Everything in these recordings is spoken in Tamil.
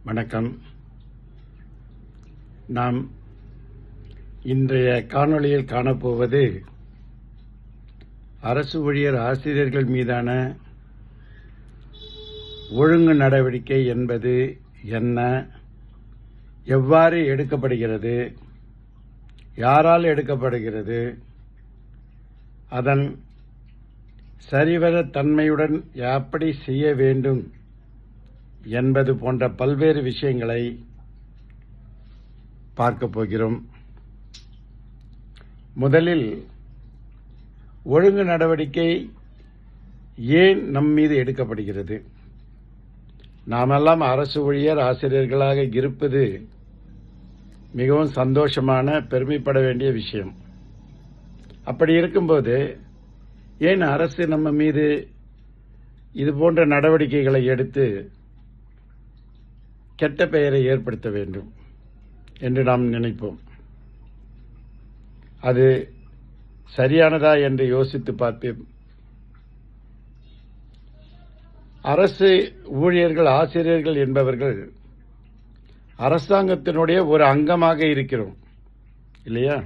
வணக்கம். நாம் இன்றைய காணொளியில் காணப்போவது அரசு ஊழியர் ஆசிரியர்கள் மீதான ஒழுங்கு நடவடிக்கை என்பது என்ன, எவ்வாறு எடுக்கப்படுகிறது, யாரால் எடுக்கப்படுகிறது, அதன் சரிவர தன்மையுடன் எப்படி செய்ய வேண்டும் என்பது போன்ற பல்வேறு விஷயங்களை பார்க்க போகிறோம். முதலில் ஒழுங்கு நடவடிக்கை ஏன் நம் மீது எடுக்கப்படுகிறது? நாமெல்லாம் அரசு ஊழியர் ஆசிரியர்களாக இருப்பது மிகவும் சந்தோஷமான, பெருமைப்பட வேண்டிய விஷயம். அப்படி இருக்கும்போது ஏன் அரசு நம்ம மீது இது போன்ற நடவடிக்கைகளை எடுத்து கெட்ட பெயரை ஏற்படுத்த வேண்டும் என்று நாம் நினைப்போம். அது சரியானதா என்று யோசித்து பார்ப்போம். அரசு ஊழியர்கள் ஆசிரியர்கள் என்பவர்கள் அரசாங்கத்தினுடைய ஒரு அங்கமாக இருக்கிறோம் இல்லையா?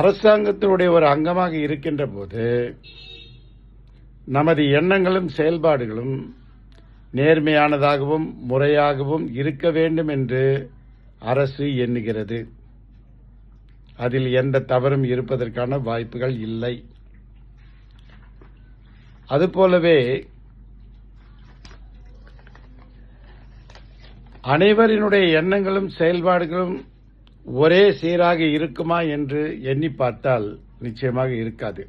அரசாங்கத்தினுடைய ஒரு அங்கமாக இருக்கின்ற போது நமது எண்ணங்களும் செயல்பாடுகளும் நேர்மையானதாகவும் முறையாகவும் இருக்க வேண்டும் என்று அரசு எண்ணுகிறது. அதில் எந்த தவறும் இருப்பதற்கான வாய்ப்புகள் இல்லை. அதுபோலவே அனைவரினுடைய எண்ணங்களும் செயல்பாடுகளும் ஒரே சீராக இருக்குமா என்று எண்ணி பார்த்தால் நிச்சயமாக இருக்காது.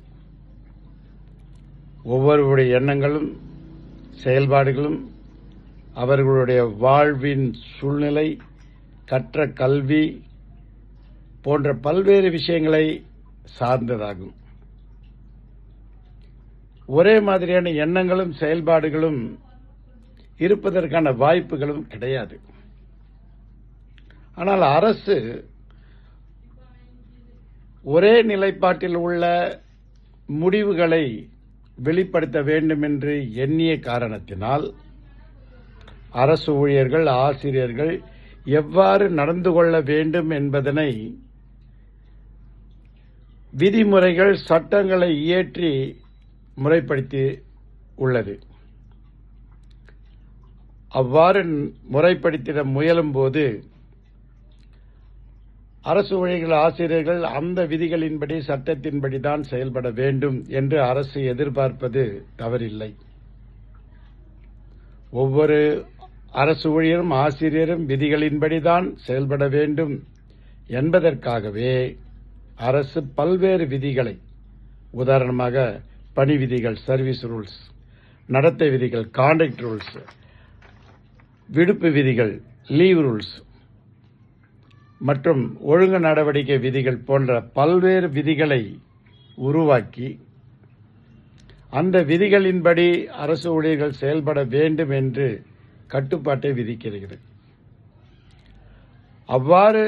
ஒவ்வொருவருடைய எண்ணங்களும் செயல்பாடுகளும் அவர்களுடைய வாழ்வின் சூழ்நிலை, கற்ற கல்வி போன்ற பல்வேறு விஷயங்களை சார்ந்ததாகும். ஒரே மாதிரியான எண்ணங்களும் செயல்பாடுகளும் இருப்பதற்கான வாய்ப்புகளும் கிடையாது. ஆனால் அரசு ஒரே நிலைப்பாட்டில் உள்ள முடிவுகளை வெளிப்படுத்த வேண்டும் என்று எண்ணிய காரணத்தினால் அரசு ஊழியர்கள் ஆசிரியர்கள் எவ்வாறு நடந்து கொள்ள வேண்டும் என்பதனை விதிமுறைகள் சட்டங்களை இயற்றி முறைப்படுத்தி உள்ளது. அவ்வாறு முறைப்படுத்திட முயலும் போது அரசு ஊழியர்கள் ஆசிரியர்கள் அந்த விதிகளின்படி சட்டத்தின்படி தான் செயல்பட வேண்டும் என்று அரசு எதிர்பார்ப்பது தவறில்லை. ஒவ்வொரு அரசு ஊழியரும் ஆசிரியரும் விதிகளின்படி தான் செயல்பட வேண்டும் என்பதற்காகவே அரசு பல்வேறு விதிகளை, உதாரணமாக பணி விதிகள், சர்வீஸ் ரூல்ஸ், நடத்தை விதிகள், கான்டக்ட் ரூல்ஸ், விடுப்பு விதிகள், லீவ் ரூல்ஸ் மற்றும் ஒழுங்கு நடவடிக்கை விதிகள் போன்ற பல்வேறு விதிகளை உருவாக்கி அந்த விதிகளின்படி அரசு ஊழியர்கள் செயல்பட வேண்டும் என்று கட்டுப்பாட்டை விதிக்கிறது. அவ்வாறு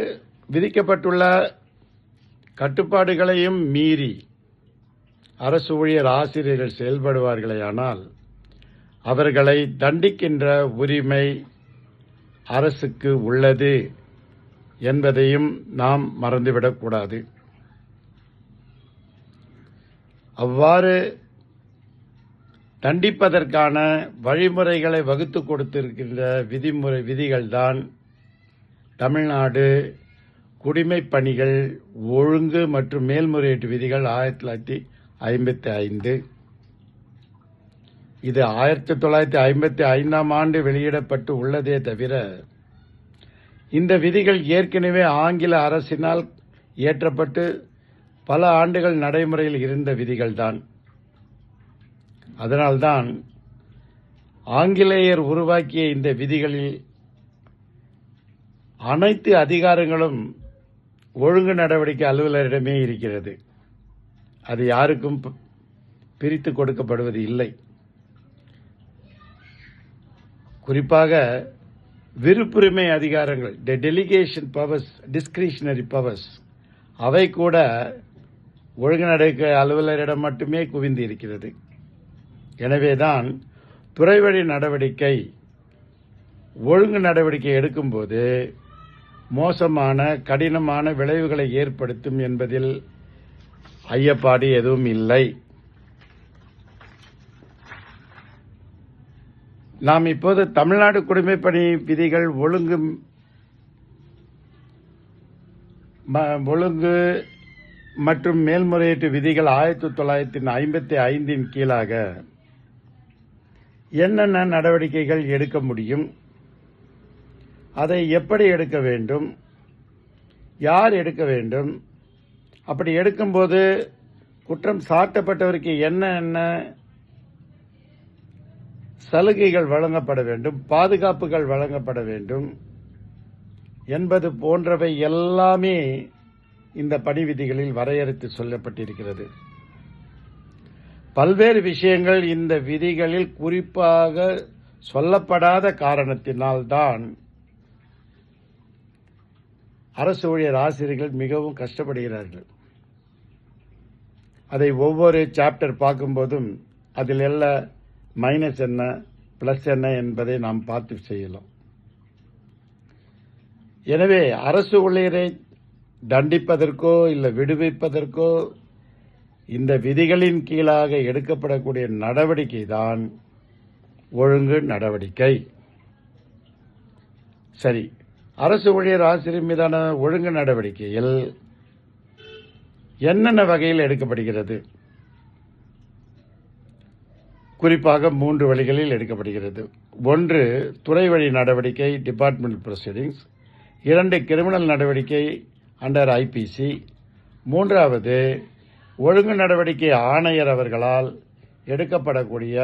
விதிக்கப்பட்டுள்ள கட்டுப்பாடுகளையும் மீறி அரசு ஊழியர் ஆசிரியர்கள் செயல்படுவார்களேயானால் அவர்களை தண்டிக்கின்ற உரிமை அரசுக்கு உள்ளது என்பதையும் நாம் மறந்துவிடக்கூடாது. அவ்வாறு தண்டிப்பதற்கான வழிமுறைகளை வகுத்து கொடுத்திருக்கின்ற விதிகள்தான் தமிழ்நாடு குடிமைப் பணிகள் ஒழுங்கு மற்றும் மேல்முறையீட்டு விதிகள் 1955. இது 1955ஆம் ஆண்டு வெளியிடப்பட்டு உள்ளதே தவிர இந்த விதிகள் ஏற்கனவே ஆங்கில அரசினால் இயற்றப்பட்டு பல ஆண்டுகள் நடைமுறையில் இருந்த விதிகள்தான். அதனால்தான் ஆங்கிலேயர் உருவாக்கிய இந்த விதிகளில் அனைத்து அதிகாரங்களும் ஒழுங்கு நடவடிக்கை அலுவலரிடமே இருக்கிறது. அது யாருக்கும் பிரித்து கொடுக்கப்படுவது இல்லை. குறிப்பாக விருப்புரிமை அதிகாரங்கள், டெலிகேஷன் பவர்ஸ், டிஸ்கிரிஷனரி பவர்ஸ், அவை கூட ஒழுங்கு நடவடிக்கை அலுவலரிடம் மட்டுமே குவிந்து இருக்கிறது. எனவேதான் துறைவழி நடவடிக்கை ஒழுங்கு நடவடிக்கை எடுக்கும்போது மோசமான கடினமான விளைவுகளை ஏற்படுத்தும் என்பதில் ஐயப்பாடு எதுவும் இல்லை. நாம் இப்போது தமிழ்நாடு குடிமைப்பணி விதிகள் ஒழுங்கு மற்றும் மேல்முறையீட்டு விதிகள் 1955 கீழாக என்னென்ன நடவடிக்கைகள் எடுக்க முடியும், அதை எப்படி எடுக்க வேண்டும், யார் எடுக்க வேண்டும், அப்படி எடுக்கும்போது குற்றம் சாட்டப்பட்டவருக்கு என்ன சலுகைகள் வழங்கப்பட வேண்டும், பாதுகாப்புகள் வழங்கப்பட வேண்டும் என்பது போன்றவை எல்லாமே இந்த பணி விதிகளில் வரையறுத்து சொல்லப்பட்டிருக்கிறது. பல்வேறு விஷயங்கள் இந்த விதிகளில் குறிப்பாக சொல்லப்படாத காரணத்தினால்தான் அரசு ஊழியர் ஆசிரியர்கள் மிகவும் கஷ்டப்படுகிறார்கள். அதை ஒவ்வொரு சாப்டர் பார்க்கும்போதும் அதில் எல்லாம் மைனஸ் என்ன பிளஸ் என்ன என்பதை நாம் பார்த்து செய்யலாம். எனவே அரசு ஊழியரை தண்டிப்பதற்கோ இல்லை விடுவிப்பதற்கோ இந்த விதிகளின் கீழாக எடுக்கப்படக்கூடிய நடவடிக்கை தான் ஒழுங்கு நடவடிக்கை. சரி, அரசு ஊழியர் ஆசிரியர் மீதான ஒழுங்கு நடவடிக்கையில் என்னென்ன வகையில் எடுக்கப்படுகிறது? குறிப்பாக 3 வழிகளில் எடுக்கப்படுகிறது. 1, துறை வழி நடவடிக்கை டிபார்ட்மெண்ட் ப்ரொசீடிங்ஸ். 2, கிரிமினல் நடவடிக்கை அண்டர் ஐபிசி. 3வது, ஒழுங்கு நடவடிக்கை ஆணையர் அவர்களால் எடுக்கப்படக்கூடிய